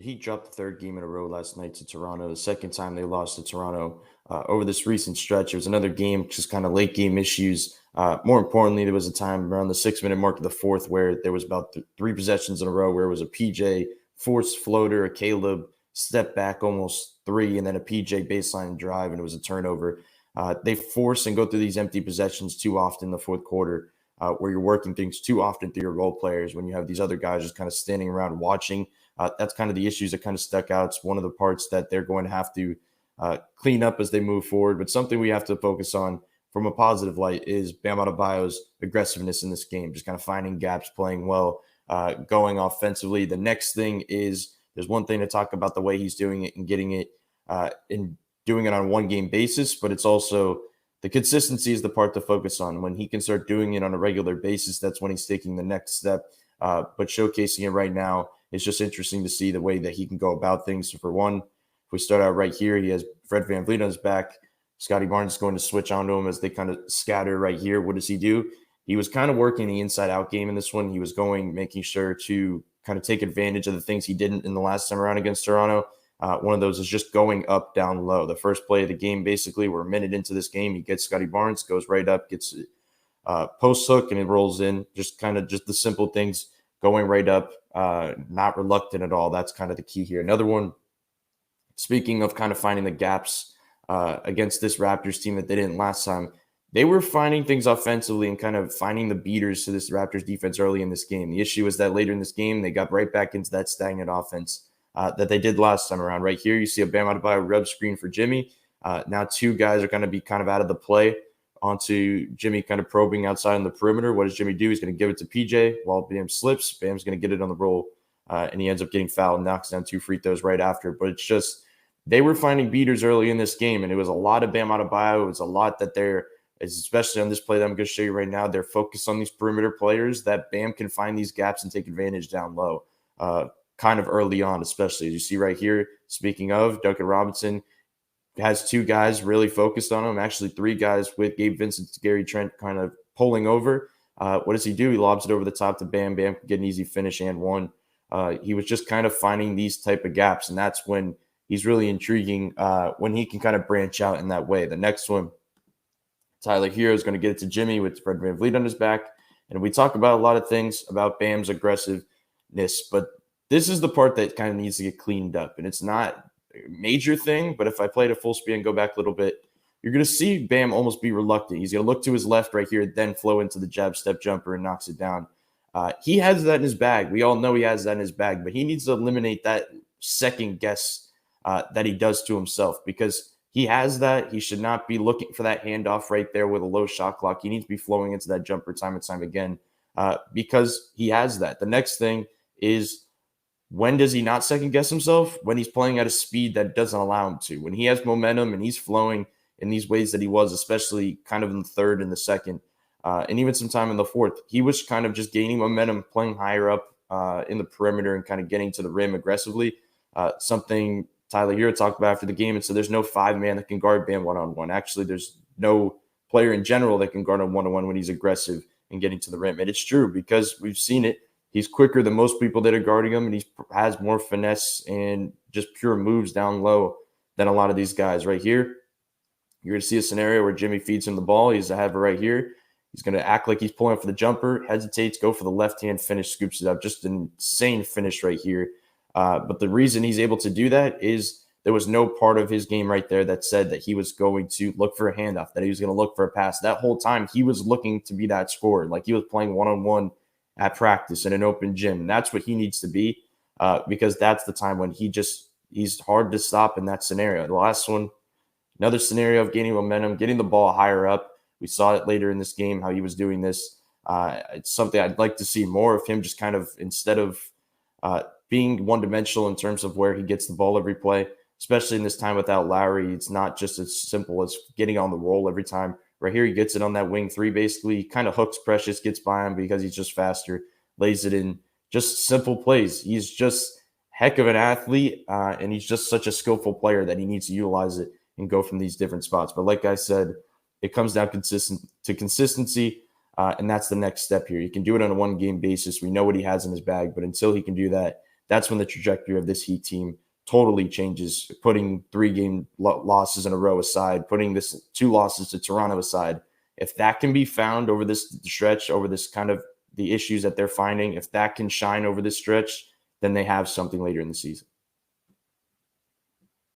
he dropped the third game in a row last night to Toronto. The second time they lost to Toronto over this recent stretch. It was another game, just kind of late game issues. More importantly, there was a time around the 6 minute mark of the fourth where there was about three possessions in a row where it was a PJ forced floater, a Caleb step back almost three, and then a PJ baseline drive, and it was a turnover. They force and go through these empty possessions too often in the fourth quarter, where you're working things too often through your role players when you have these other guys just kind of standing around watching. That's kind of the issues that kind of stuck out. It's one of the parts that they're going to have to clean up as they move forward. But something we have to focus on from a positive light is Bam Adebayo's aggressiveness in this game, just kind of finding gaps, playing well, going offensively. The next thing is there's one thing to talk about the way he's doing it and getting it and doing it on a one game basis, but it's also the consistency is the part to focus on. When he can start doing it on a regular basis, that's when he's taking the next step. But showcasing it right now, it's just interesting to see the way that he can go about things. So for one, if we start out right here, he has Fred VanVleet on his back. Scotty Barnes is going to switch onto him as they kind of scatter right here. What does he do? He was kind of working the inside-out game in this one. He was making sure to kind of take advantage of the things he didn't in the last time around against Toronto. One of those is just going up, down low. The first play of the game, basically, we're a minute into this game. He gets Scotty Barnes, goes right up, gets post hook, and it rolls in. Just the simple things, going right up, not reluctant at all. That's kind of the key here. Another one, speaking of kind of finding the gaps against this Raptors team that they didn't last time, they were finding things offensively and kind of finding the beaters to this Raptors defense early in this game. The issue is that later in this game, they got right back into that stagnant offense that they did last time around. Right here, you see a Bam Adebayo rub screen for Jimmy. Now two guys are going to be kind of out of the play onto Jimmy kind of probing outside on the perimeter. What does Jimmy do? He's going to give it to PJ while Bam slips. Bam's going to get it on the roll, and he ends up getting fouled and knocks down two free throws right after. But it's just they were finding beaters early in this game, and it was a lot of Bam Adebayo. It was a lot that they're, especially on this play that I'm going to show you right now, they're focused on these perimeter players that Bam can find these gaps and take advantage down low, kind of early on, especially. As you see right here, speaking of, Duncan Robinson has two guys really focused on him, actually three guys with Gabe Vincent, Gary Trent kind of pulling over. What does he do? He lobs it over the top to Bam. Bam can get an easy finish and one. He was just kind of finding these type of gaps, and that's when he's really intriguing, when he can kind of branch out in that way. The next one, Tyler Hero is going to get it to Jimmy with Fred VanVleet on his back. And we talk about a lot of things about Bam's aggressiveness, but this is the part that kind of needs to get cleaned up. And it's not a major thing, but if I played a full speed and go back a little bit, you're going to see Bam almost be reluctant. He's going to look to his left right here, then flow into the jab step jumper and knocks it down. He has that in his bag. We all know he has that in his bag, but he needs to eliminate that second guess that he does to himself, because he has that. He should not be looking for that handoff right there with a low shot clock. He needs to be flowing into that jumper time and time again, because he has that. The next thing is, when does he not second guess himself? When he's playing at a speed that doesn't allow him to. When he has momentum and he's flowing in these ways that he was, especially kind of in the third and the second, and even sometime in the fourth, he was kind of just gaining momentum, playing higher up in the perimeter and kind of getting to the rim aggressively. Something Tyler Hero talked about after the game, and so there's no five-man that can guard Bam one-on-one. Actually, there's no player in general that can guard him one-on-one when he's aggressive and getting to the rim. And it's true, because we've seen it. He's quicker than most people that are guarding him, and he has more finesse and just pure moves down low than a lot of these guys. Right here, you're going to see a scenario where Jimmy feeds him the ball. He's a have it right here. He's going to act like he's pulling up for the jumper, hesitates, go for the left-hand finish, scoops it up. Just an insane finish right here. But the reason he's able to do that is there was no part of his game right there that said that he was going to look for a handoff, that he was going to look for a pass. That whole time, he was looking to be that scorer, like he was playing one-on-one at practice in an open gym. And that's what he needs to be, because that's the time when he's hard to stop in that scenario. The last one, another scenario of gaining momentum, getting the ball higher up. We saw it later in this game, how he was doing this. It's something I'd like to see more of him, just kind of, instead of being one-dimensional in terms of where he gets the ball every play, especially in this time without Lowry. It's not just as simple as getting on the roll every time. Right here, he gets it on that wing three, basically. He kind of hooks Precious, gets by him because he's just faster, lays it in. Just simple plays. He's just heck of an athlete, and he's just such a skillful player that he needs to utilize it and go from these different spots. But like I said, it comes down to consistency, and that's the next step here. He can do it on a one-game basis. We know what he has in his bag, but until he can do that, that's when the trajectory of this Heat team totally changes. Putting 3-game losses in a row aside, putting this 2 losses to Toronto aside, if that can be found over this stretch, over this kind of the issues that they're finding, if that can shine over this stretch, then they have something later in the season.